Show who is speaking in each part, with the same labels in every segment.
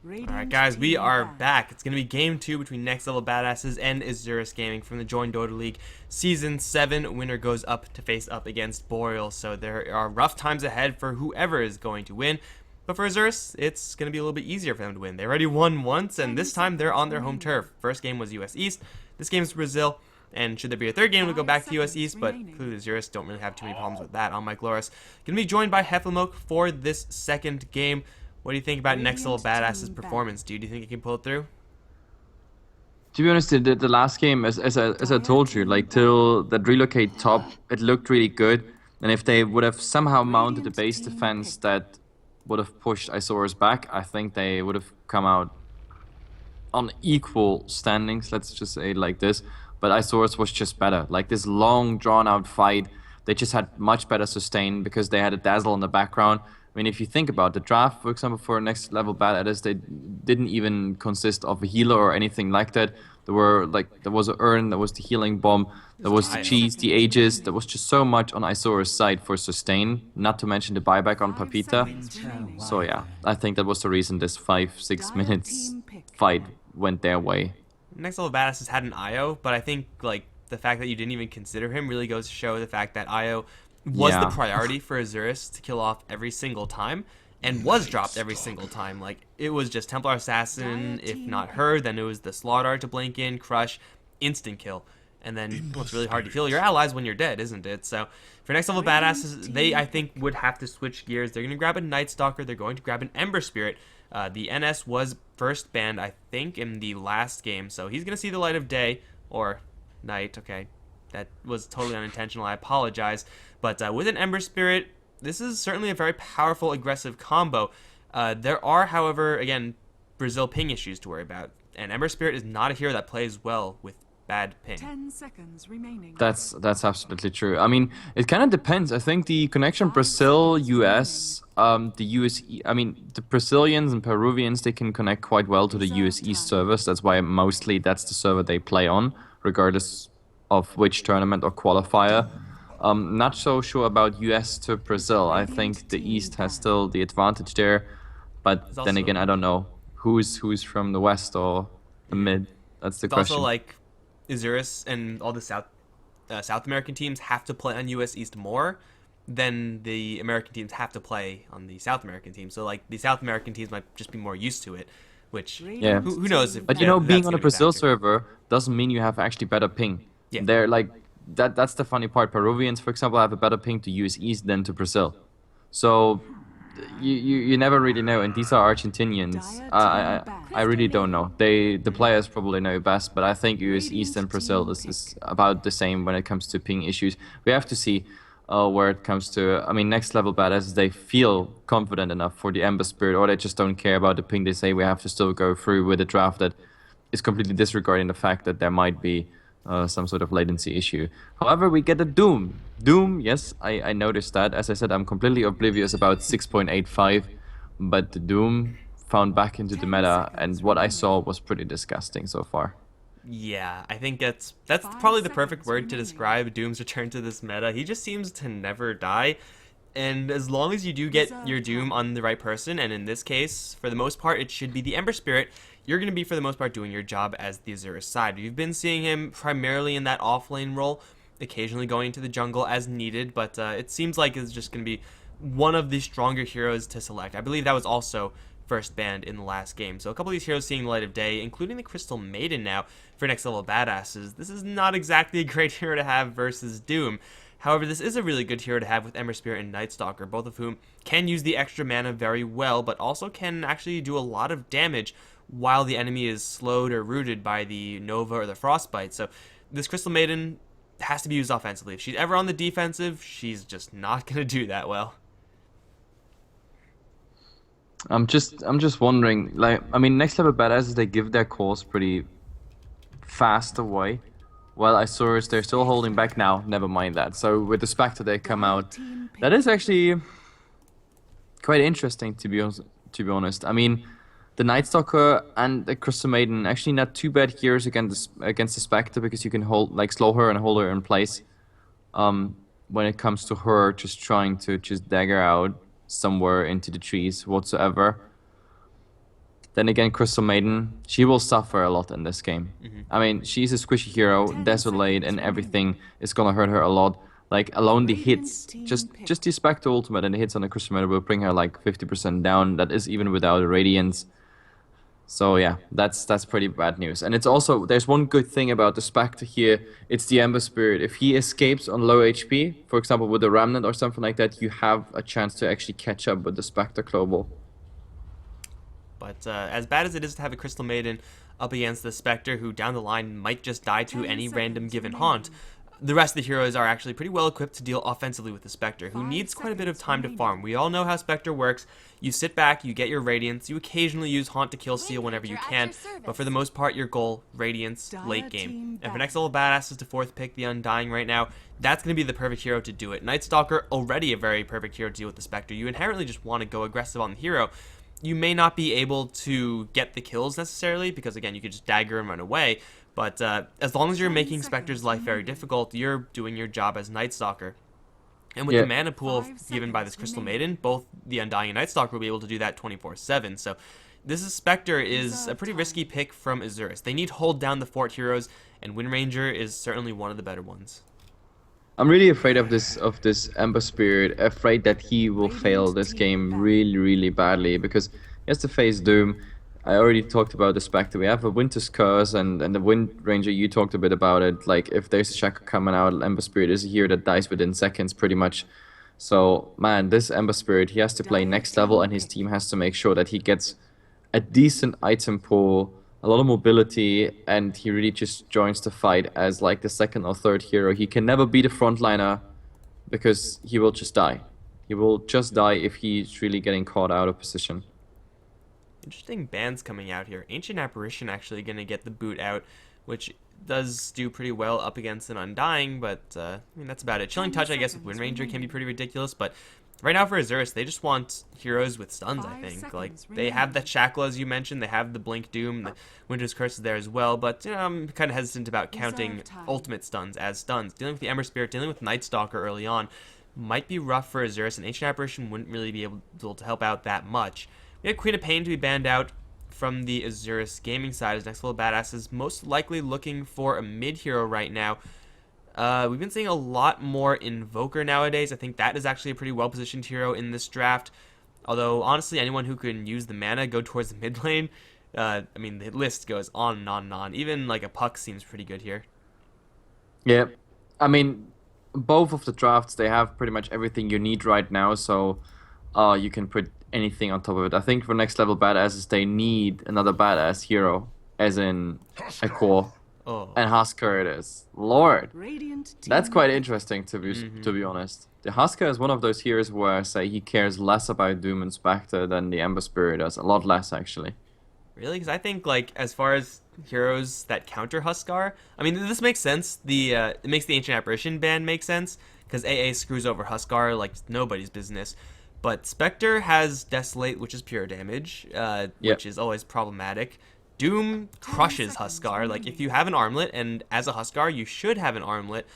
Speaker 1: Alright guys, we are back. It's going to be game 2 between Next Level Badasses and Isurus Gaming from the joinDOTA League. Season 7, winner goes up to face up against Boreal, so there are rough times ahead for whoever is going to win. But for Isurus, it's going to be a little bit easier for them to win. They already won once, and this time they're on their home turf. First game was US East, this game is Brazil, and should there be a third game, we'll go back to US East, but clearly Isurus don't really have too many problems with that on Mikelorus. Going to be joined by Heflamoke for this second game. What do you think about Next Level Badass's performance, dude? Do you think he can pull it through?
Speaker 2: To be honest, the last game, as I told you, like till that relocate top, it looked really good. And if they would have somehow mounted a base defense that would have pushed Isurus back, I think they would have come out on equal standings, let's just say it like this. But Isurus was just better. Like this long, drawn-out fight, they just had much better sustain because they had a dazzle in the background. I mean, if you think about the draft, for example, for Next Level Badass, they didn't even consist of a healer or anything like that. There was an urn, there was the healing bomb, there was the cheese, the aegis. There was just so much on Isurus' side for sustain, not to mention the buyback on Papita. So yeah, I think that was the reason this 5-6 minutes fight went their way.
Speaker 1: Next Level Badass has had an IO, but I think like the fact that you didn't even consider him really goes to show the fact that IO was the priority for Isurus to kill off every single time, and was dropped every single time. Like, it was just Templar Assassin, if not her, then it was the Slaughter to blink in, crush, instant kill. And then, well, it's really hard to kill your allies when you're dead, isn't it? So, for Next Level Badasses, they, I think, would have to switch gears. They're going to grab a Night Stalker, they're going to grab an Ember Spirit. The NS was first banned, I think, in the last game, so he's going to see the light of day, or night, okay. That was totally unintentional, I apologize. But with an Ember Spirit, this is certainly a very powerful, aggressive combo. There are, however, again, Brazil ping issues to worry about. And Ember Spirit is not a hero that plays well with bad ping.
Speaker 3: 10 seconds remaining.
Speaker 2: That's absolutely true. I mean, it kind of depends. I think the connection Brazil-US, the Brazilians and Peruvians, they can connect quite well to the US East servers. That's why mostly that's the server they play on, regardless of which tournament or qualifier. Not so sure about US to Brazil. I think the East has still the advantage there, but then again, I don't know who's from the West or the Mid. That's the question.
Speaker 1: Also, like Isurus and all the South American teams have to play on US East more than the American teams have to play on the South American team. So like the South American teams might just be more used to it, which
Speaker 2: yeah,
Speaker 1: who knows? If,
Speaker 2: but you know, being on a Brazil server doesn't mean you have actually better ping.
Speaker 1: Yeah.
Speaker 2: They're like that's the funny part. Peruvians, for example, have a better ping to US East than to Brazil. So you never really know. And these are Argentinians. I really don't know. The players probably know best, but I think US East and Brazil is about the same when it comes to ping issues. We have to see where it comes to. I mean, Next Level Badass, they feel confident enough for the Ember Spirit, or they just don't care about the ping. They say we have to still go through with a draft that is completely disregarding the fact that there might be some sort of latency issue. However, we get a Doom. Doom, yes, I noticed that. As I said, I'm completely oblivious about 6.85, but the Doom found back into the meta, and what I saw was pretty disgusting so far.
Speaker 1: Yeah, I think that's probably the perfect word to describe Doom's return to this meta. He just seems to never die. And as long as you do get your Doom on the right person, and in this case, for the most part, it should be the Ember Spirit, you're going to be, for the most part, doing your job as the Isurus side. You've been seeing him primarily in that off-lane role, occasionally going into the jungle as needed, but it seems like it's just going to be one of the stronger heroes to select. I believe that was also first banned in the last game. So a couple of these heroes seeing the light of day, including the Crystal Maiden now for Next Level Badasses. This is not exactly a great hero to have versus Doom. However, this is a really good hero to have with Ember Spirit and Night Stalker, both of whom can use the extra mana very well, but also can actually do a lot of damage while the enemy is slowed or rooted by the Nova or the Frostbite. So this Crystal Maiden has to be used offensively. If she's ever on the defensive, she's just not going to do that well.
Speaker 2: I'm just wondering, like, I mean, Next Level Badasses, they give their calls pretty fast away. Well, Isurus, they're still holding back now. Never mind that. So with the Spectre, they come out. That is actually quite interesting, to be honest. I mean, the Night Stalker and the Crystal Maiden actually not too bad heroes against the Spectre, because you can slow her and hold her in place. When it comes to her just trying to just dagger out somewhere into the trees whatsoever. Then again, Crystal Maiden, she will suffer a lot in this game. I mean, she's a squishy hero, desolate, and everything is gonna hurt her a lot. Like, alone the hits, just the Spectre ultimate and the hits on the Crystal Maiden will bring her like 50% down. That is even without a Radiance. So yeah, that's pretty bad news. And it's also, there's one good thing about the Spectre here, it's the Ember Spirit. If he escapes on low HP, for example with the Remnant or something like that, you have a chance to actually catch up with the Spectre Global.
Speaker 1: But as bad as it is to have a Crystal Maiden up against the Spectre, who down the line might just die to any random given haunt, the rest of the heroes are actually pretty well equipped to deal offensively with the Spectre, who needs quite a bit of time to farm. We all know how Spectre works. You sit back, you get your Radiance, you occasionally use Haunt to kill Seal whenever you can, but for the most part, your goal, Radiance, late game. And for next level badasses to 4th pick the Undying right now, that's going to be the perfect hero to do it. Night Stalker, already a very perfect hero to deal with the Spectre. You inherently just want to go aggressive on the hero. You may not be able to get the kills necessarily, because again, you could just dagger and run away, but as long as you're making Spectre's life very difficult, you're doing your job as Night Stalker. And with the mana pool given by this Crystal Maiden, both the Undying and Night Stalker will be able to do that 24/7. So this Spectre is a pretty risky pick from Isurus. They need to hold down the fort heroes, and Wind Ranger is certainly one of the better ones.
Speaker 2: I'm really afraid of this Ember Spirit, afraid that he will fail this game really, really badly, because he has to face Doom. I already talked about the Spectre. We have a Winter's Curse, and the Wind Ranger, you talked a bit about it. Like, if there's a Shackle coming out, Ember Spirit is a hero that dies within seconds, pretty much. So, man, this Ember Spirit, he has to play next level, and his team has to make sure that he gets a decent item pool, a lot of mobility, and he really just joins the fight as like the 2nd or 3rd hero. He can never be the frontliner because he will just die. He will just die if he's really getting caught out of position.
Speaker 1: Interesting bans coming out here. Ancient Apparition actually going to get the boot out, which does do pretty well up against an Undying, but I mean, that's about it. Chilling Touch, I guess, with Wind Ranger can be pretty ridiculous, but right now for Isurus, they just want heroes with stuns, I think. Like, they have that Shackle, as you mentioned, they have the Blink Doom, the Winter's Curse is there as well, but you know, I'm kind of hesitant about counting ultimate stuns as stuns. Dealing with the Ember Spirit, dealing with Night Stalker early on might be rough for Isurus, and Ancient Apparition wouldn't really be able to help out that much. We have Queen of Pain to be banned out from the Isurus gaming side, as next level badass is most likely looking for a mid hero right now. We've been seeing a lot more Invoker nowadays. I think that is actually a pretty well-positioned hero in this draft. Although, honestly, anyone who can use the mana, go towards the mid lane. I mean, the list goes on and on and on. Even, like, a Puck seems pretty good here.
Speaker 2: Yeah, I mean, both of the drafts, they have pretty much everything you need right now, so you can put anything on top of it. I think for next level badasses, they need another badass hero, as in a core.
Speaker 1: Oh.
Speaker 2: And Husker it is. Lord, that's quite interesting to be honest. The Husker is one of those heroes where I say he cares less about Doom and Spectre than the Ember Spirit does. A lot less, actually.
Speaker 1: Really? Because I think, like, as far as heroes that counter Huskar, I mean, this makes sense. It makes the Ancient Apparition ban make sense, because AA screws over Huskar like nobody's business. But Spectre has Desolate, which is pure damage, which is always problematic. Doom crushes Huskar. Like, if you have an armlet, and as a Huskar, you should have an armlet,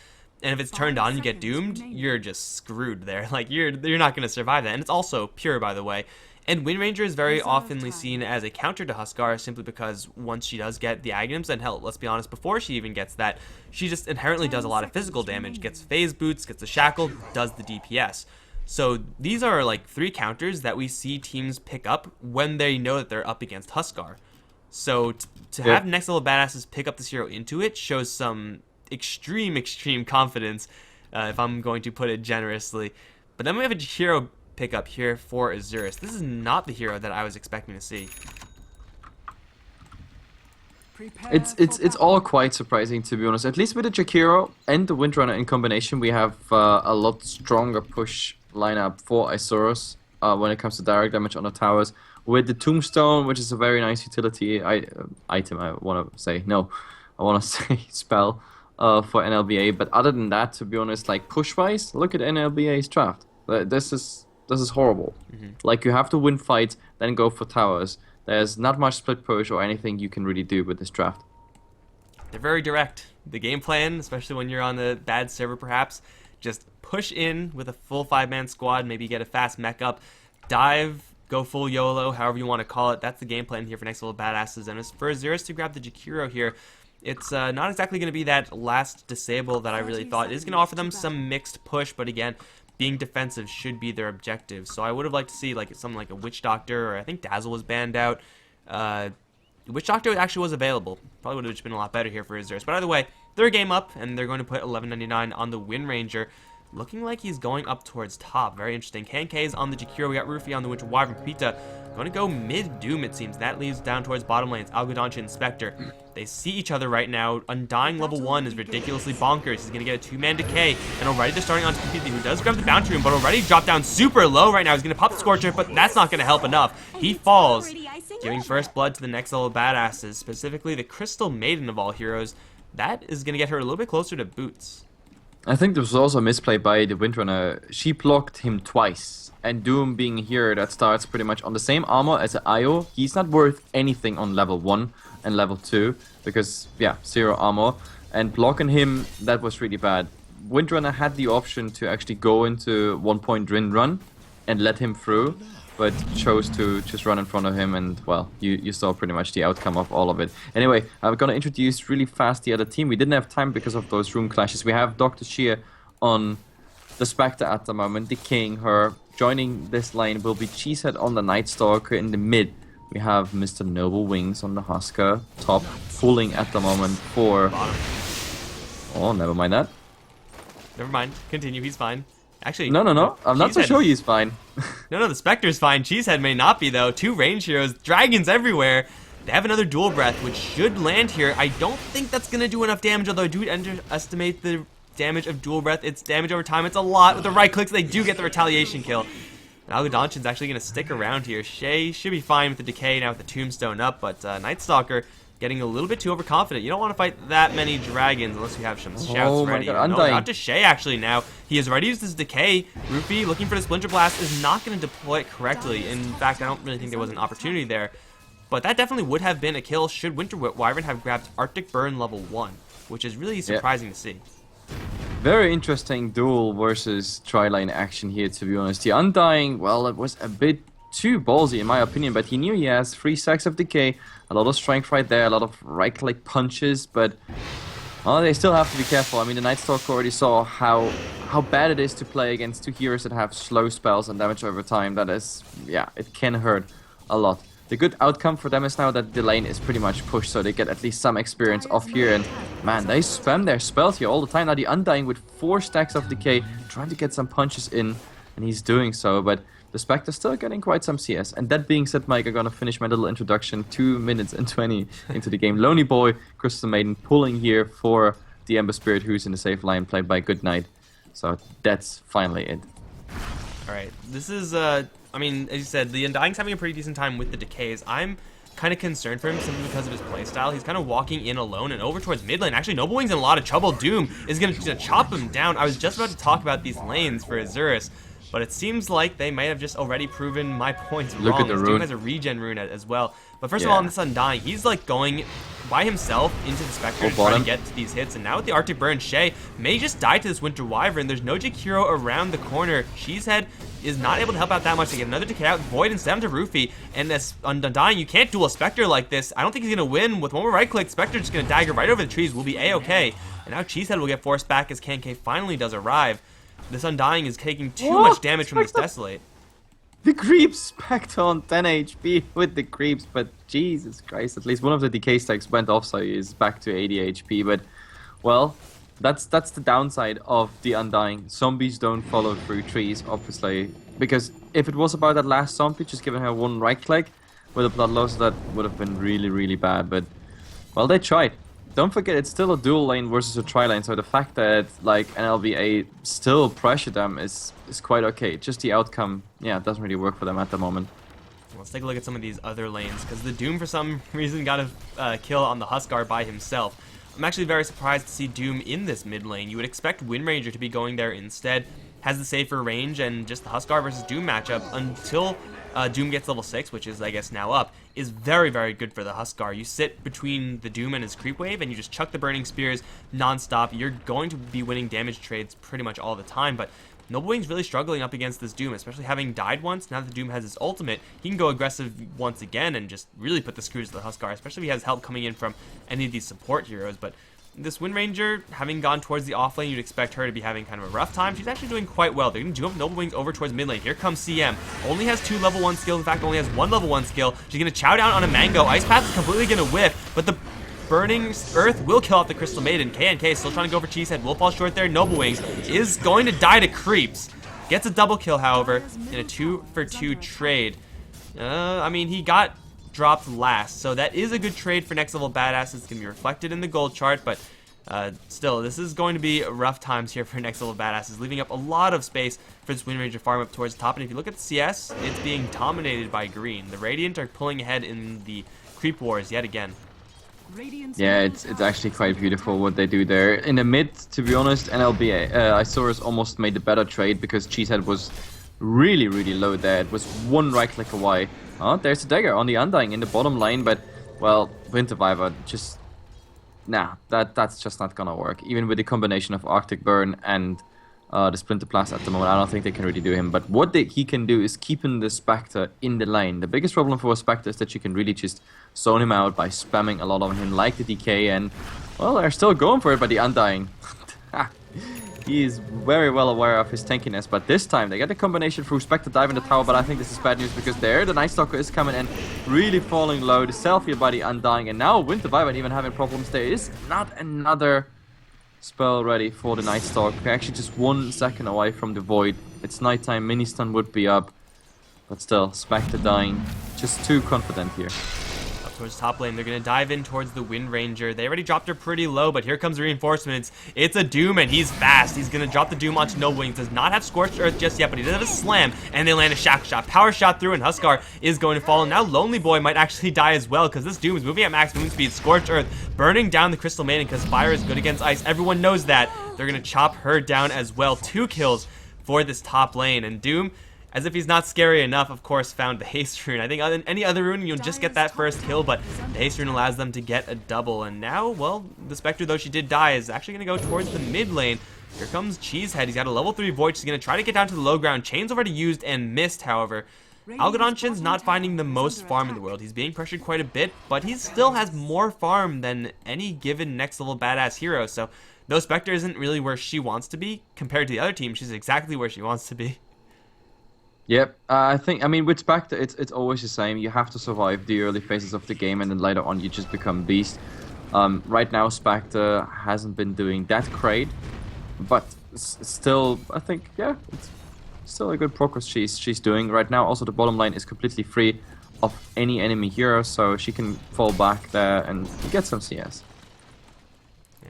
Speaker 1: and if it's turned on, you get doomed, you're just screwed there. Like, you're not going to survive that. And it's also pure, by the way. And Wind Ranger is very oftenly seen as a counter to Huskar, simply because once she does get the Aghanims, and hell, let's be honest, before she even gets that, she just inherently does a lot of physical damage, gets phase boots, gets the shackle, does the DPS. So these are like 3 counters that we see teams pick up when they know that they're up against Huskar. So to have next level badasses pick up this hero into it shows some extreme confidence, if I'm going to put it generously. But then we have a hero pick up here for Isurus. This is not the hero that I was expecting to see.
Speaker 2: It's all quite surprising, to be honest. At least with the Jakiro and the Windrunner in combination, we have a lot stronger push lineup for Isurus when it comes to direct damage on the towers. With the Tombstone, which is a very nice utility item, I want to say. No, I want to say spell for NLBA. But other than that, to be honest, like push-wise, look at NLBA's draft. This is horrible. Like, you have to win fights, then go for towers. There's not much split push or anything you can really do with this draft.
Speaker 1: They're very direct. The game plan, especially when you're on a bad server perhaps, just push in with a full 5-man squad, maybe get a fast mech up, dive go full YOLO, however you want to call it. That's the game plan here for next level badasses. And as for Isurus to grab the Jakiro here, it's not exactly going to be that last disable that I really thought. It is going to offer them some mixed push, but again, being defensive should be their objective. So I would have liked to see like something like a Witch Doctor, or I think Dazzle was banned out. Witch Doctor actually was available. Probably would have just been a lot better here for Isurus. But either way, they're a game up, and they're going to put 11.99 on the Wind Ranger. Looking like he's going up towards top. Very interesting. K is on the Jakiro. We got Rufy on the Winter Wyvern. Pepita going to go mid-Doom, it seems. That leaves down towards bottom lanes. Algodonchi and Spectre. They see each other right now. Undying level 1 is ridiculously bonkers. He's going to get a 2-man decay. And already they're starting on to Pepita, who does grab the bounty room, but already dropped down super low right now. He's going to pop the Scorcher, but that's not going to help enough. He falls, giving first blood to the next level badasses, specifically the Crystal Maiden of all heroes. That is going to get her a little bit closer to Boots.
Speaker 2: I think this was also a misplay by the Windrunner. She blocked him twice. And Doom being here that starts pretty much on the same armor as Io, he's not worth anything on level 1 and level 2. Because, yeah, 0 armor. And blocking him, that was really bad. Windrunner had the option to actually go into 1-point Drin run and let him through. But chose to just run in front of him, and well, you saw pretty much the outcome of all of it. Anyway, I'm gonna introduce really fast the other team. We didn't have time because of those room clashes. We have Dr. Shear on the Spectre at the moment, decaying her. Joining this lane will be Cheesehead on the Night Stalker. In the mid, we have Mr. Noble Wings on the Husker. Top, pulling at the moment for... Oh, never mind that.
Speaker 1: Never mind. Continue, he's fine. Actually,
Speaker 2: no. I'm not so sure he's fine.
Speaker 1: No, the Spectre's fine. Cheesehead may not be, though. 2 range heroes, dragons everywhere. They have another dual breath, which should land here. I don't think that's going to do enough damage, although I do underestimate the damage of dual breath. It's damage over time. It's a lot. With the right clicks, they do get the retaliation kill. And Algodonchin's actually going to stick around here. Shay should be fine with the decay now with the tombstone up, but Night Stalker getting a little bit too overconfident. You don't want to fight that many dragons unless you have some shouts ready.
Speaker 2: God,
Speaker 1: no, not to Shay actually now. He has already used his decay. Rufy, looking for the Splinter Blast, is not going to deploy it correctly. In fact, I don't really think there was an opportunity there. But that definitely would have been a kill should Winter Wyvern have grabbed Arctic Burn level 1, which is really surprising to see.
Speaker 2: Very interesting duel versus tri-lane action here, to be honest. The Undying, well, it was a bit too ballsy in my opinion, but he knew he has 3 stacks of decay, a lot of strength right there, a lot of right-click punches, but well, they still have to be careful. I mean, the Night Stalker already saw how bad it is to play against 2 heroes that have slow spells and damage over time. That is, yeah, it can hurt a lot. The good outcome for them is now that the lane is pretty much pushed, so they get at least some experience off here, and man, they spam their spells here all the time. Now the Undying with 4 stacks of decay, trying to get some punches in, and he's doing so, but the Spectre's still getting quite some CS. And that being said, Mike, I'm gonna finish my little introduction. 2 minutes and 20 into the game. Lonely Boy, Crystal Maiden pulling here for the Ember Spirit, who's in the safe line, played by Goodnight. So that's finally it.
Speaker 1: Alright, this is, I mean, as you said, the Undying's having a pretty decent time with the decays. I'm kind of concerned for him simply because of his playstyle. He's kind of walking in alone and over towards mid lane. Actually, Noble Wing's in a lot of trouble. Doom is going to chop him down. I was just about to talk about these lanes for Isurus, but it seems like they might have just already proven my points wrong.
Speaker 2: Look at the rune.
Speaker 1: Doom has a regen rune as well. But first of all, on this Undying, he's like going by himself into the Spectre to try to get to these hits. And now with the Arctic Burn, Shay may just die to this Winter Wyvern. There's no Jakiro around the corner. Cheesehead is not able to help out that much to get another decay out. Void instead onto Rufy. And this Undying, you can't duel a Spectre like this. I don't think he's going to win. With one more right click, Spectre just going to dagger right over the trees. We'll be A-okay. And now Cheesehead will get forced back as K finally does arrive. This Undying is taking too much damage from this Desolate.
Speaker 2: The creeps Spectre on 10 HP with the creeps, but Jesus Christ, at least one of the decay stacks went off, so he's back to 80 HP, but well, that's the downside of the Undying. Zombies don't follow through trees, obviously, because if it was about that last zombie, just giving her 1 right click with a blood loss, that would have been really, really bad, but well, they tried. Don't forget, it's still a dual lane versus a tri-lane, so the fact that like NLBA still pressure them is quite okay. Just the outcome, yeah, it doesn't really work for them at the moment.
Speaker 1: Let's take a look at some of these other lanes, because the Doom for some reason got a kill on the Huskar by himself. I'm actually very surprised to see Doom in this mid lane. You would expect Wind Ranger to be going there instead. Has the safer range, and just the Huskar versus Doom matchup until Doom gets level 6, which is, I guess, now up, is very, very good for the Huskar. You sit between the Doom and his creep wave, and you just chuck the Burning Spears non-stop. You're going to be winning damage trades pretty much all the time, but NobleWing's really struggling up against this Doom, especially having died once. Now that the Doom has his ultimate, he can go aggressive once again and just really put the screws to the Huskar, especially if he has help coming in from any of these support heroes. But this Wind Ranger, having gone towards the off lane, you'd expect her to be having kind of a rough time. She's actually doing quite well. They're going to jump nobleWings over towards mid lane. Here comes CM. Only has 2 level 1 skills. In fact, only has 1 level 1 skill. She's going to chow down on a Mango. Ice Path is completely going to whiff, but the Burning Earth will kill off the Crystal Maiden. K&K still trying to go for Cheesehead. Will fall short there. nobleWings is going to die to creeps. Gets a double kill, however, in a 2-for-2 trade. I mean, he got dropped last, so that is a good trade for next level badass. It's going to be reflected in the gold chart, but still, this is going to be rough times here for next level badasses, leaving up a lot of space for this Wind Ranger farm up towards the top. And if you look at the CS, it's being dominated by green. The Radiant are pulling ahead in the creep wars yet again.
Speaker 2: Yeah, it's actually quite beautiful what they do there. In the mid, to be honest, NLB Isurus almost made the better trade because Cheesehead was really, really low there. It was 1 right click away. Oh, there's a dagger on the Undying in the bottom lane, but, well, Winter Viper just... Nah, that's just not gonna work. Even with the combination of Arctic Burn and the Splinter Blast at the moment, I don't think they can really do him. But what he can do is keeping the Spectre in the lane. The biggest problem for a Spectre is that you can really just zone him out by spamming a lot on him, like the DK, and, well, they're still going for it by the Undying. He is very well aware of his tankiness, but this time they get the combination through Spectre dive in the tower, but I think this is bad news because there the Night Stalker is coming and really falling low. The selfie by the Undying, and now Winter Viper even having problems. There is not another spell ready for the Night Stalker. We're actually just 1 second away from the Void. It's nighttime, mini stun would be up, but still, Spectre dying. Just too confident here.
Speaker 1: Towards top lane, they're going to dive in towards the Wind Ranger. They already dropped her pretty low, but here comes reinforcements. It's a Doom, and he's fast. He's going to drop the Doom onto nobleWings. Does not have Scorched Earth just yet, but he does have a Slam, and they land a Shackle Shot. Power Shot through, and Huskar is going to fall. And now Lonely Boy might actually die as well, because this Doom is moving at max movement speed. Scorched Earth burning down the Crystal Maiden, because fire is good against ice. Everyone knows that. They're going to chop her down as well. 2 kills for this top lane, and Doom, as if he's not scary enough, of course, found the Haste Rune. I think in any other rune, you'll just get that first kill, but the Haste Rune allows them to get a double. And now, well, the Spectre, though she did die, is actually going to go towards the mid lane. Here comes Cheesehead. He's got a level 3 Void. She's going to try to get down to the low ground. Chain's already used and missed, however. Algodonchin's not finding the most farm in the world. He's being pressured quite a bit, but he still has more farm than any given next level badass hero. So, though Spectre isn't really where she wants to be, compared to the other team, she's exactly where she wants to be.
Speaker 2: Yep, I mean, with Spectre, it's always the same. You have to survive the early phases of the game, and then later on you just become beast. Right now, Spectre hasn't been doing that great, but still, I think, yeah, it's still a good progress she's doing right now. Also, the bottom lane is completely free of any enemy hero, so she can fall back there and get some CS.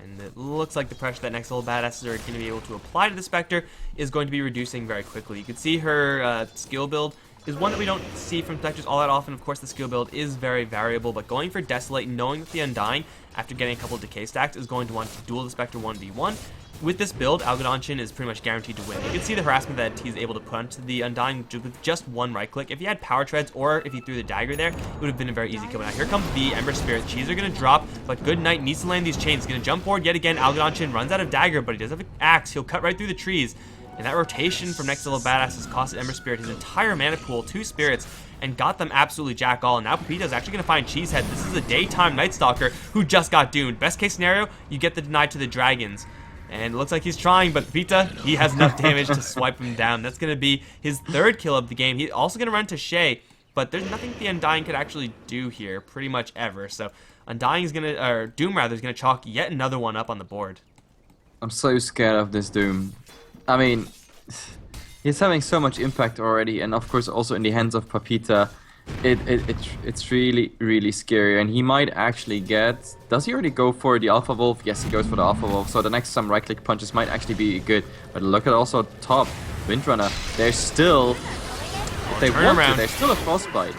Speaker 1: And it looks like the pressure that next level badasses are going to be able to apply to the Spectre is going to be reducing very quickly. You can see her skill build is one that we don't see from Spectres all that often. Of course, the skill build is very variable, but going for Desolate, knowing that the Undying, after getting a couple of decay stacks, is going to want to duel the Spectre 1v1. With this build, Algodonchin is pretty much guaranteed to win. You can see the harassment that he's able to put onto the Undying with just 1 right click. If he had Power Treads or if he threw the dagger there, it would have been a very easy kill. Now here comes the Ember Spirit. Cheese are going to drop, but Good Knight needs to land these chains. He's going to jump forward yet again. Algodonchin runs out of dagger, but he does have an axe. He'll cut right through the trees. And that rotation from next level badass has costed Ember Spirit his entire mana pool, 2 spirits, and got them absolutely jack all. And now Pepita's actually going to find Cheesehead. This is a daytime Night Stalker who just got doomed. Best case scenario, you get the denied to the dragons. And it looks like he's trying, but Pepita, he has enough damage to swipe him down. That's going to be his 3rd kill of the game. He's also going to run to Shay, but there's nothing the Undying could actually do here, pretty much ever. So Undying is going to, or Doom rather, is going to chalk yet another one up on the board. I'm
Speaker 2: so scared of this Doom. I mean, he's having so much impact already, and of course also in the hands of Pepita, it's really, really scary. And he might actually get... Does he already go for the Alpha Wolf? Yes, he goes for the Alpha Wolf. So the next some right-click punches might actually be good. But look at also top Windrunner. There's still... If they want to, there's still a Frostbite.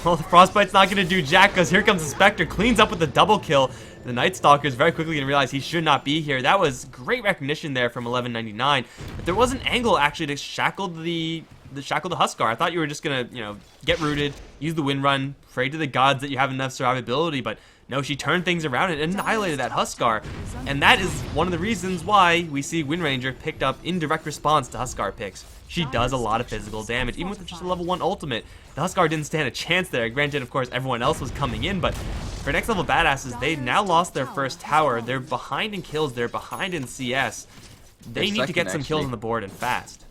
Speaker 1: Well, the Frostbite's not going to do jack, because here comes the Spectre. Cleans up with the double kill. The Night Stalker is very quickly going to realize he should not be here. That was great recognition there from 1199. But there was an angle actually to shackle the Huskar. I thought you were just gonna, get rooted, use the wind run, pray to the gods that you have enough survivability, but No, she turned things around and annihilated that Huskar. And that is one of the reasons why we see Wind Ranger picked up in direct response to Huskar picks. She does a lot of physical damage, even with just a level 1 ultimate. The Huskar didn't stand a chance there. Granted, of course, everyone else was coming in, but for next level badasses, they now lost their first tower. They're behind in kills, they're behind in CS. They need to get some kills on the board and fast.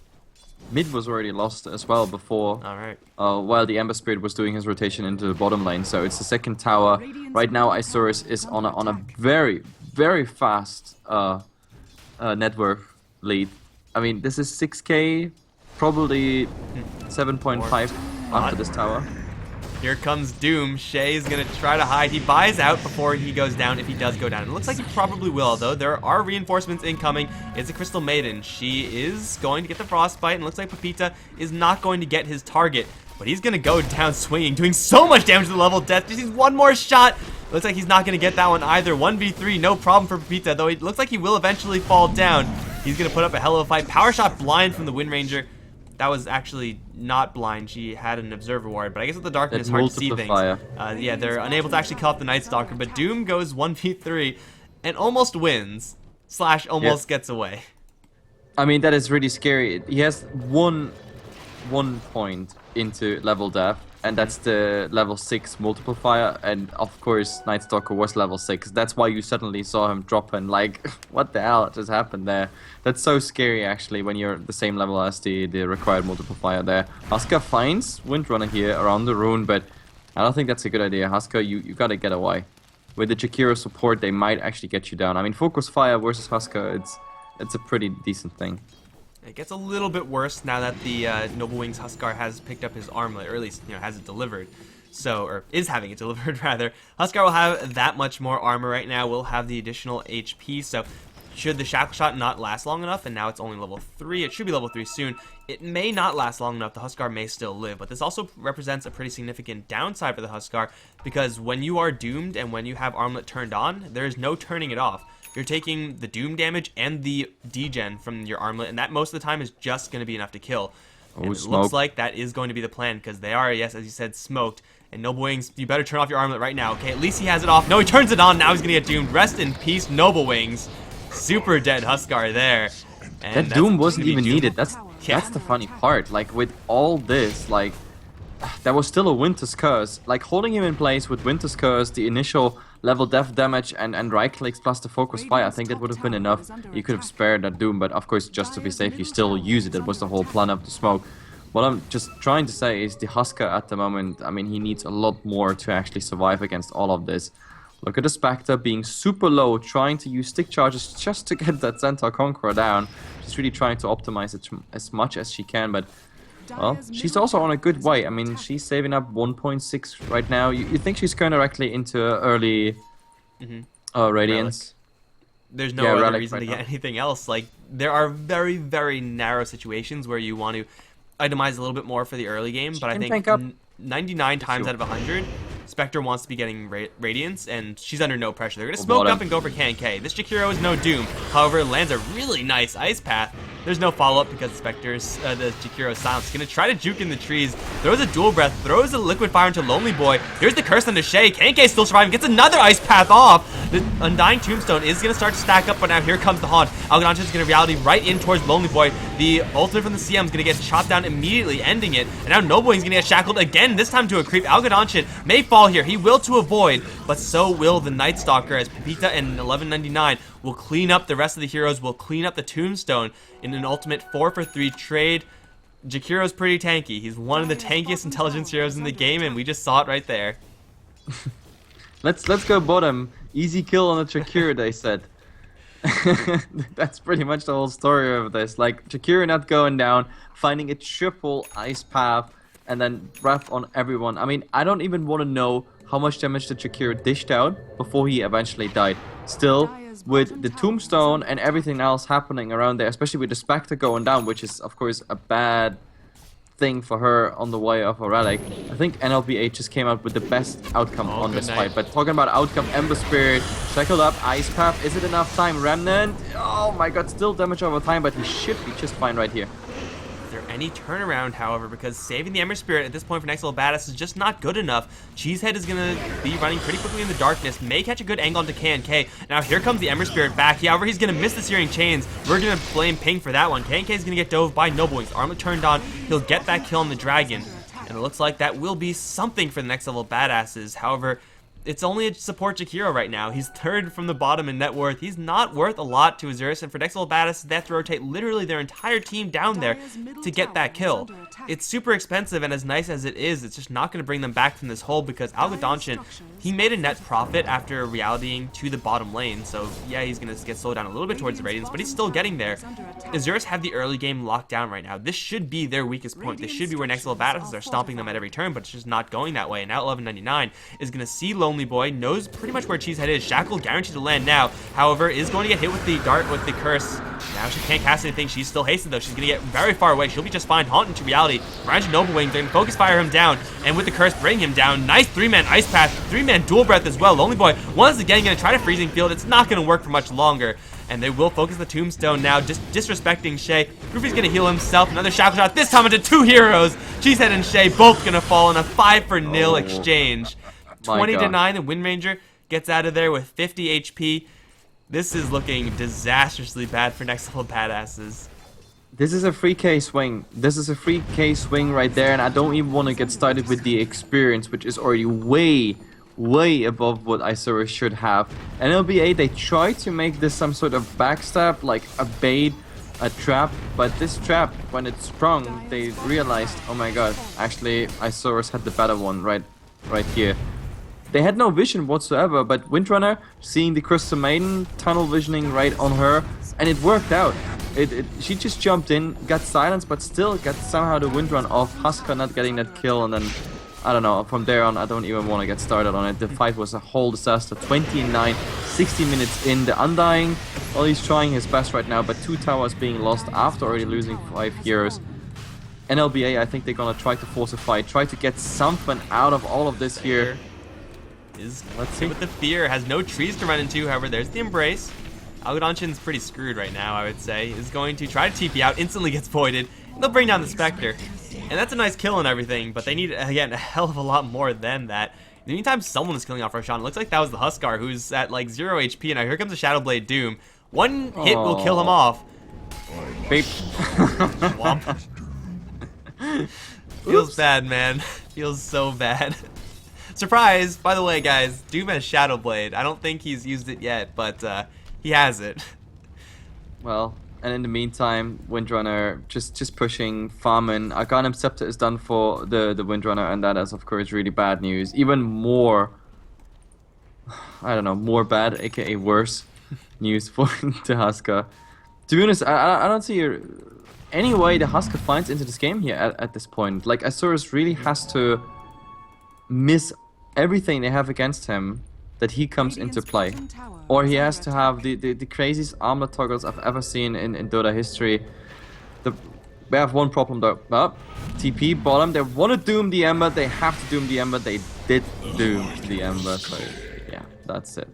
Speaker 2: Mid was already lost as well before.
Speaker 1: Alright.
Speaker 2: While the Ember Spirit was doing his rotation into the bottom lane, so it's the second tower. Right now, Isurus is on a very, very fast net worth lead. I mean, this is 6k, probably 7.5 after this tower.
Speaker 1: Here comes Doom. Shay's gonna try to hide. He buys out before he goes down, if he does go down. It looks like he probably will, though. There are reinforcements incoming. It's a Crystal Maiden. She is going to get the Frostbite, and looks like Pepita is not going to get his target. But he's gonna go down swinging, doing so much damage to the level of death. Just needs one more shot. Looks like he's not gonna get that one either. 1v3, no problem for Pepita, though it looks like he will eventually fall down. He's gonna put up a hell of a fight. Power shot blind from the Wind Ranger. That was actually not blind. She had an observer ward, but I guess with the darkness, it's hard to see things. Yeah, they're unable to actually kill off the Night Stalker, but Doom goes 1v3 and almost wins, / almost gets away.
Speaker 2: I mean, that is really scary. He has one point into level death, and that's the level 6 multiplier, and of course Night Stalker was level 6. That's why you suddenly saw him drop in, like, what the hell just happened there? That's so scary actually when you're the same level as the required multiplier there. Huskar finds Windrunner here around the rune, but I don't think that's a good idea. Huskar, you gotta get away. With the Jakiro support, they might actually get you down. I mean, Focus Fire versus Huskar, it's a pretty decent thing.
Speaker 1: It gets a little bit worse now that the Noble Wings Huskar has picked up his armlet, or at least, has it delivered. So, or is having it delivered, rather. Huskar will have that much more armor right now. We'll have the additional HP, so should the Shackle Shot not last long enough, and now it's only level 3, it should be level 3 soon, it may not last long enough. The Huskar may still live, but this also represents a pretty significant downside for the Huskar, because when you are doomed and when you have armlet turned on, there is no turning it off. You're taking the doom damage and the degen from your armlet, and that most of the time is just going to be enough to kill. And it looks like that is going to be the plan, because they are, yes, as you said, smoked. And Noble Wings, you better turn off your armlet right now, okay? At least he has it off. No, he turns it on. Now he's going to get doomed. Rest in peace, Noble Wings. Super dead Huskar there. And
Speaker 2: that doom wasn't even needed. That's the funny part. Like, with all this, like, there was still a Winter's Curse. Like, holding him in place with Winter's Curse, the initial level death damage, and right clicks plus the Focus Fire, I think that would have been enough. You could have spared that doom, but of course, just to be safe, you still use it. That was the whole plan of the smoke. What I'm just trying to say is the Huskar at the moment, I mean, he needs a lot more to actually survive against all of this. Look at the Spectre being super low, trying to use stick charges just to get that Centaur Conqueror down. She's really trying to optimize it as much as she can, but well, she's also on a good way. I mean, she's saving up 1.6 right now. You think she's going directly into early Radiance?
Speaker 1: There's no other reason to get anything else. Like, there are very, very narrow situations where you want to itemize a little bit more for the early game, but I think 99 times out of 100, Spectre wants to be getting Radiance, and she's under no pressure. They're going to smoke up and go for K&K. This Jakiro is no doom. However, lands a really nice Ice Path. There's no follow-up because the Jakiro's silence. Gonna try to juke in the trees. Throws a Dual Breath. Throws a Liquid Fire into Lonely Boy. Here's the Curse onto Shay. K&K still surviving. Gets another Ice Path off. The Undying Tombstone is gonna start to stack up, but now here comes the Haunt. Algonanchin is gonna reality right in towards Lonely Boy. The ultimate from the CM is gonna get shot down immediately, ending it. And now Noble Wing's gonna get shackled again, this time to a creep. Algonanchin may fall here. He will to avoid, but so will the Night Stalker, as Pepita and 1199 will clean up the rest of the heroes, will clean up the Tombstone in an ultimate 4-for-3 trade. Jakiro's pretty tanky. He's one of the tankiest intelligence heroes in the game, and we just saw it right there.
Speaker 2: Let's go bottom. Easy kill on the Jakiro, they said. That's pretty much the whole story of this. Like, Jakiro not going down, finding a triple Ice Path, and then breath on everyone. I mean, I don't even want to know how much damage the Jakiro dished out before he eventually died. Still, with the Tombstone and everything else happening around there, especially with the Spectre going down, which is of course a bad thing for her on the way of a relic, I think NLPH just came out with the best outcome on this fight. But talking about outcome, Ember Spirit, shackled up, Ice Path, is it enough time? Remnant, oh my god, still damage over time, but he should be just fine right here.
Speaker 1: Is there any turnaround, however, because saving the Ember Spirit at this point for Next Level Badass is just not good enough. Cheesehead is going to be running pretty quickly in the darkness, may catch a good angle onto K&K. Now here comes the Ember Spirit back. However, he's going to miss the Searing Chains. We're going to blame Ping for that one. K&K is going to get dove by Noble Wings. Armlet turned on. He'll get that kill on the Dragon. And it looks like that will be something for the Next Level Badasses. However, it's only a support Jakiro right now. He's third from the bottom in net worth. He's not worth a lot to Isurus, and for Next Level Badass, they have to rotate literally their entire team down there to get that kill. It's super expensive, and as nice as it is, it's just not going to bring them back from this hole because Algodonchin, he made a net profit after realitying to the bottom lane, so yeah, he's going to get slowed down a little bit towards the Radiance, but he's still getting there. Isurus have the early game locked down right now. This should be their weakest point. This should be where Next Level Badasses are stomping them at every turn, but it's just not going that way, and now 1199 is going to see Lonely Boy, knows pretty much where Cheesehead is. Shackle guaranteed to land now, however, is going to get hit with the dart, with the curse. Now she can't cast anything. She's still hasted though. She's going to get very far away. She'll be just fine. Haunt into reality. Range Noble Wings. They're going to focus fire him down, and with the curse, bring him down. Nice 3-man Ice Path, 3-man Dual Breath as well. Lonely Boy once again going to try to Freezing Field. It's not going to work for much longer, and they will focus the Tombstone now, just disrespecting Shay. Goofy's going to heal himself. Another Shackle Shot, this time into 2 heroes. Cheesehead and Shay both going to fall in a 5-for-0 exchange. 20-9, the Wind Ranger gets out of there with 50 HP. This is looking disastrously bad for Next Level Badasses.
Speaker 2: This is a 3k swing. This is a 3k swing right there, and I don't even want to get started with the experience, which is already way above what Isurus should have. And LBA, they try to make this some sort of backstab, like a bait, a trap, but this trap, when it sprung, they realized, oh my god, actually Isurus had the better one right here. They had no vision whatsoever, but Windrunner, seeing the Crystal Maiden, tunnel visioning right on her, and it worked out. She just jumped in, got silenced, but still got somehow the Windrun off. Husker not getting that kill, and then, I don't know, from there on, I don't even want to get started on it. The fight was a whole disaster. 29, 60 minutes in. The Undying, well, he's trying his best right now, but 2 towers being lost after already losing 5 heroes. NLBA, I think they're gonna try to force a fight, try to get something out of all of this here.
Speaker 1: Let's see. With the fear, has no trees to run into. However, there's the Embrace. Algodonchin's pretty screwed right now, I would say. Is going to try to TP out, instantly gets voided. They'll bring down the Spectre. And that's a nice kill and everything, but they need, again, a hell of a lot more than that. In the meantime, someone is killing off Roshan. It looks like that was the Huskar, who's at like 0 HP. And now here comes the Shadowblade Doom. One hit will kill him off.
Speaker 2: Beep.
Speaker 1: Womp. Feels bad, man. Feels so bad. Surprise! By the way, guys, Doom has Shadowblade. I don't think he's used it yet, but he has it.
Speaker 2: Well, and in the meantime, Windrunner just pushing, farming. Arcanum Scepter is done for the Windrunner, and that is, of course, really bad news. Even more, I don't know, more bad, aka worse news for the Husker. To be honest, I don't see any way the Husker finds into this game here at this point. Like, Isurus really has to miss everything they have against him that he comes into play, or he has to have the craziest armor toggles I've ever seen in Dota history. We have one problem though. TP bottom, they want to doom the Ember, they have to doom the Ember. They did doom the Ember, so yeah, that's it.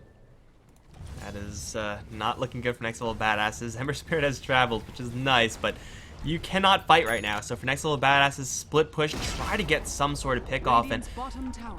Speaker 1: That is not looking good for Next Level Badasses. Ember Spirit has traveled, which is nice, but you cannot fight right now. So for Next Level Badasses, split push, try to get some sort of pick off, and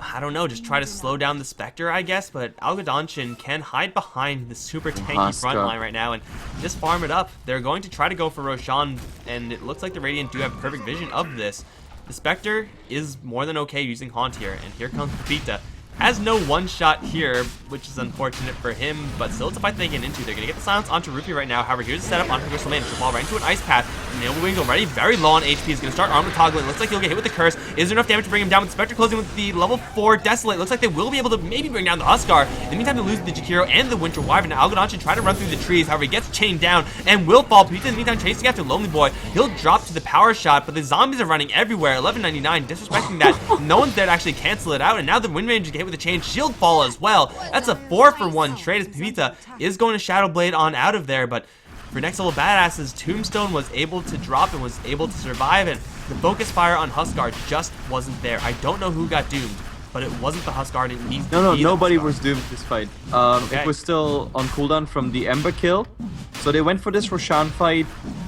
Speaker 1: I don't know, just try to slow down the Spectre, I guess. But Algodonchin can hide behind the super tanky front line right now and just farm it up. They're going to try to go for Roshan, and it looks like the Radiant do have perfect vision of this. The Spectre is more than okay using Haunt here, and here comes Pepita. Has no one-shot here, which is unfortunate for him, but still it's a fight they get into. They're going to get the silence onto Rupee right now. However, here's the setup onto Crystal Maiden. She'll fall right into an Ice Path. Noble Wings already very low on HP. Is going to start armor toggling. Looks like he'll get hit with the curse. Is there enough damage to bring him down? With the Spectre closing with the level 4 Desolate. Looks like they will be able to maybe bring down the Huskar. In the meantime, they lose the Jakiro and the Winter Wyvern. Now Algodonchin try to run through the trees. However, he gets chained down and will fall. Pepita in the meantime chasing after Lonely Boy. He'll drop to the power shot, but the zombies are running everywhere. 1199 disrespecting that. No one's there to actually cancel it out, and now the Wind Ranger get hit with a chain shield fall as well. That's a 4-for-1 trade as Pepita is going to Shadowblade on out of there, but for Next Level Badasses, Tombstone was able to drop and was able to survive, and the focus fire on Huskar just wasn't there. I don't know who got doomed, but it wasn't the Huskar, and it needs to be
Speaker 2: nobody
Speaker 1: Huskar.
Speaker 2: was doomed this fight.
Speaker 1: Okay.
Speaker 2: It was still on cooldown from the Ember kill, so they went for this Roshan fight.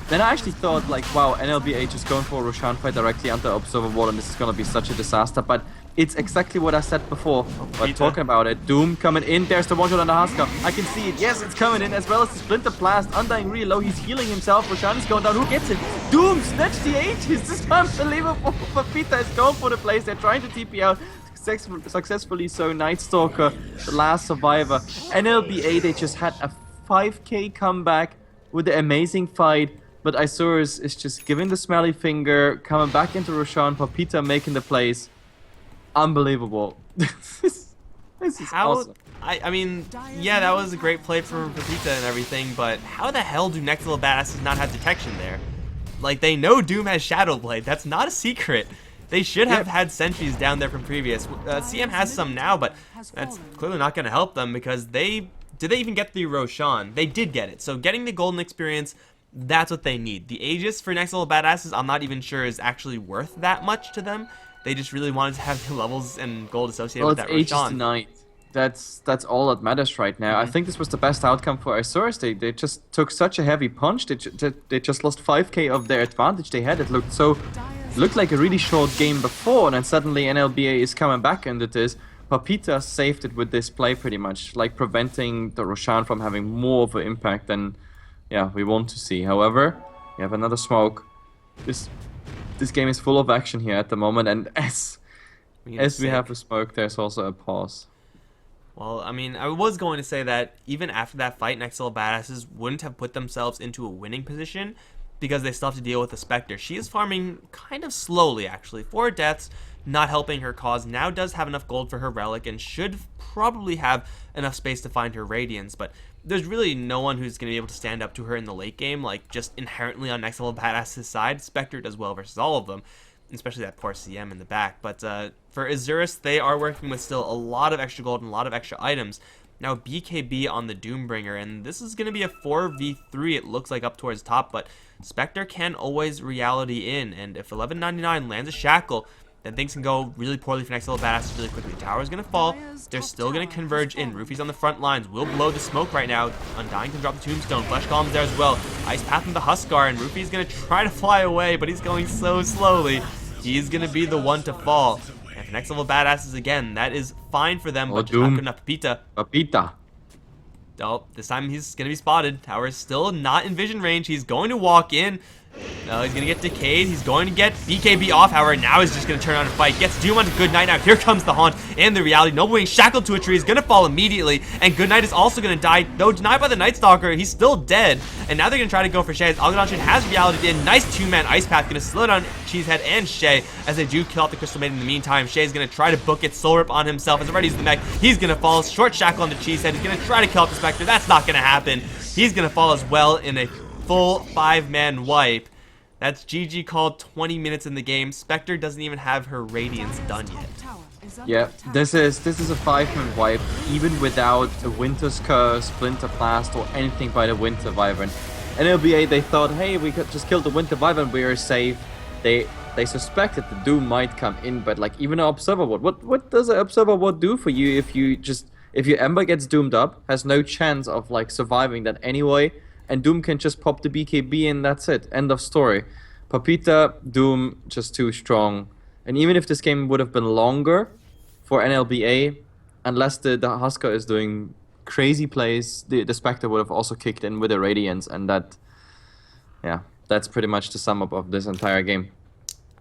Speaker 2: Then I actually thought, like, wow, NLBH is going for a Roshan fight directly under Observer Wall, and this is gonna be such a disaster. But it's exactly what I said before. But talking about it, Doom coming in. There's the one-shot on the Husker. I can see it. Yes, it's coming in, as well as the Splinter Blast. Undying really low. He's healing himself. Roshan is going down. Who gets it? Doom snatched the Aegis. This is unbelievable. Papita is going for the place. They're trying to TP out. Successfully so. Night Stalker, the last survivor. NLBA, they just had a 5k comeback with the amazing fight. But Isurus is just giving the smelly finger, coming back into Roshan, Papita making the plays. Unbelievable. This is awesome.
Speaker 1: I mean, yeah, that was a great play from Papita and everything, but how the hell do Next Level Badasses not have detection there? Like, they know Doom has Shadow Blade. That's not a secret. They should have had sentries down there from previous. CM has some now, but that's clearly not going to help them because did they even get the Roshan? They did get it. So getting the golden experience, that's what they need. The Aegis for Next Level Badasses, I'm not even sure is actually worth that much to them. They just really wanted to have the levels and gold associated with that Roshan.
Speaker 2: Aegis tonight. That's all that matters right now. I think this was the best outcome for Isurus. They just took such a heavy punch. They just lost 5k of their advantage they had. It looked like a really short game before, and then suddenly NLBA is coming back into this. Papita saved it with this play pretty much, like preventing the Roshan from having more of an impact than we want to see. However, we have another smoke. This game is full of action here at the moment, and as we have a smoke, there's also a pause.
Speaker 1: Well, I mean, I was going to say that even after that fight, Next Level Badasses wouldn't have put themselves into a winning position because they still have to deal with the Spectre. She is farming kind of slowly, actually. 4 deaths, not helping her cause. Now does have enough gold for her Relic and should probably have enough space to find her Radiance, but there's really no one who's going to be able to stand up to her in the late game, like just inherently on Next Level Badasses' side. Spectre does well versus all of them, especially that poor CM in the back. But for Isurus, they are working with still a lot of extra gold and a lot of extra items. Now BKB on the Doombringer, and this is going to be a 4v3, it looks like, up towards top, but Spectre can always reality in, and if 1199 lands a Shackle, then things can go really poorly for Next Level Badasses really quickly. Tower is going to fall. They're still going to converge in. Rufy's on the front lines. Will blow the smoke right now. Undying can drop the Tombstone. Flesh Golem's there as well. Ice Path from the Huskar, and Rufy's going to try to fly away, but he's going so slowly. He's going to be the one to fall. And for Next Level Badasses, again, that is fine for them, but just not good enough.
Speaker 2: Papita.
Speaker 1: Oh, this time he's going to be spotted. Tower is still not in vision range. He's going to walk in. No, he's going to get decayed. He's going to get BKB off, however. Now he's just going to turn on and fight. Gets Doom onto Goodnight. Now here comes the Haunt and the reality. Noble Wing shackled to a tree. He's going to fall immediately. And Goodnight is also going to die. Though denied by the Night Stalker, he's still dead. And now they're going to try to go for Shay. Algodon has reality in. Nice 2-man Ice Path. Going to slow down Cheesehead and Shay as they do kill off the Crystal Maiden in the meantime. Shay's going to try to book it. Soul Rip on himself. As already used the mech. He's going to fall. Short shackle on the Cheesehead. He's going to try to kill off the Spectre. That's not going to happen. He's going to fall as well in a full 5-man wipe. That's GG called 20 minutes in the game. Spectre doesn't even have her Radiance done yet.
Speaker 2: Yeah, this is a 5-man wipe, even without a Winter's Curse, Splinter Blast, or anything by the Winter Wyvern. NLBA, they thought, hey, we could just kill the Winter Wyvern, we are safe. They suspected the Doom might come in, but like even an Observer Ward, what does an Observer Ward do for you if your Ember gets doomed up, has no chance of like surviving that anyway? And Doom can just pop the BKB and that's it. End of story. Papita, Doom, just too strong. And even if this game would have been longer for NLBA, unless the Husker is doing crazy plays, the Spectre would have also kicked in with the Radiance. And that's pretty much the sum up of this entire game.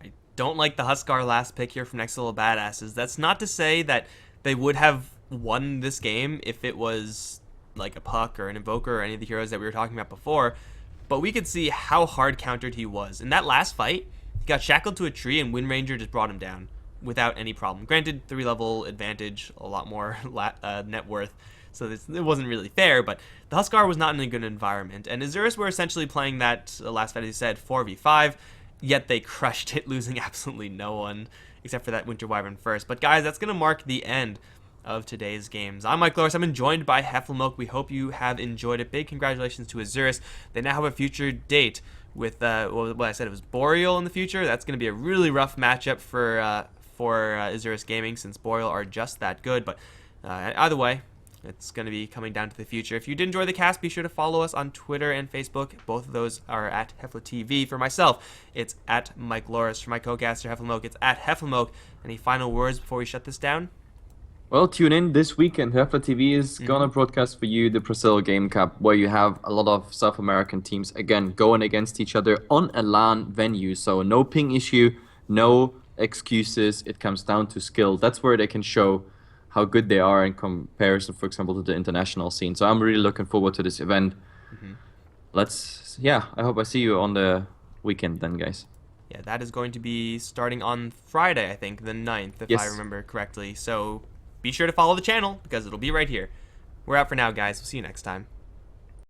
Speaker 1: I don't like the Huskar last pick here from Next Level Badasses. That's not to say that they would have won this game if it was like a Puck or an Invoker or any of the heroes that we were talking about before, but we could see how hard countered he was. In that last fight, he got shackled to a tree and Wind Ranger just brought him down without any problem. Granted, 3-level advantage, a lot more net worth, so it wasn't really fair, but the Huskar was not in a good environment, and Isurus were essentially playing that last fight, as you said, 4v5, yet they crushed it, losing absolutely no one, except for that Winter Wyvern first. But guys, that's going to mark the end of today's games. I'm Mikelorus. I've been joined by Heflamoke. We hope you have enjoyed it. Big congratulations to Isurus. They now have a future date with what I said, it was Boreal in the future. That's going to be a really rough matchup for Isurus Gaming, since Boreal are just that good. But either way, It's going to be coming down to the future. If you did enjoy the cast, be sure to follow us on Twitter and Facebook. Both of those are at HeflaTV. For myself, it's at Mikelorus. For my co-caster, Heflamoke, it's at Heflamoke. Any final words before we shut this down?
Speaker 2: Well, tune in this weekend. HeflaTV is gonna broadcast for you the Brazil Game Cup, where you have a lot of South American teams again going against each other on a LAN venue. So no ping issue, no excuses. It comes down to skill. That's where they can show how good they are in comparison, for example, to the international scene. So I'm really looking forward to this event. I hope I see you on the weekend then, guys.
Speaker 1: Yeah, that is going to be starting on Friday, I think, the 9th, if I remember correctly. So be sure to follow the channel because it'll be right here. We're out for now, guys. We'll see you next time.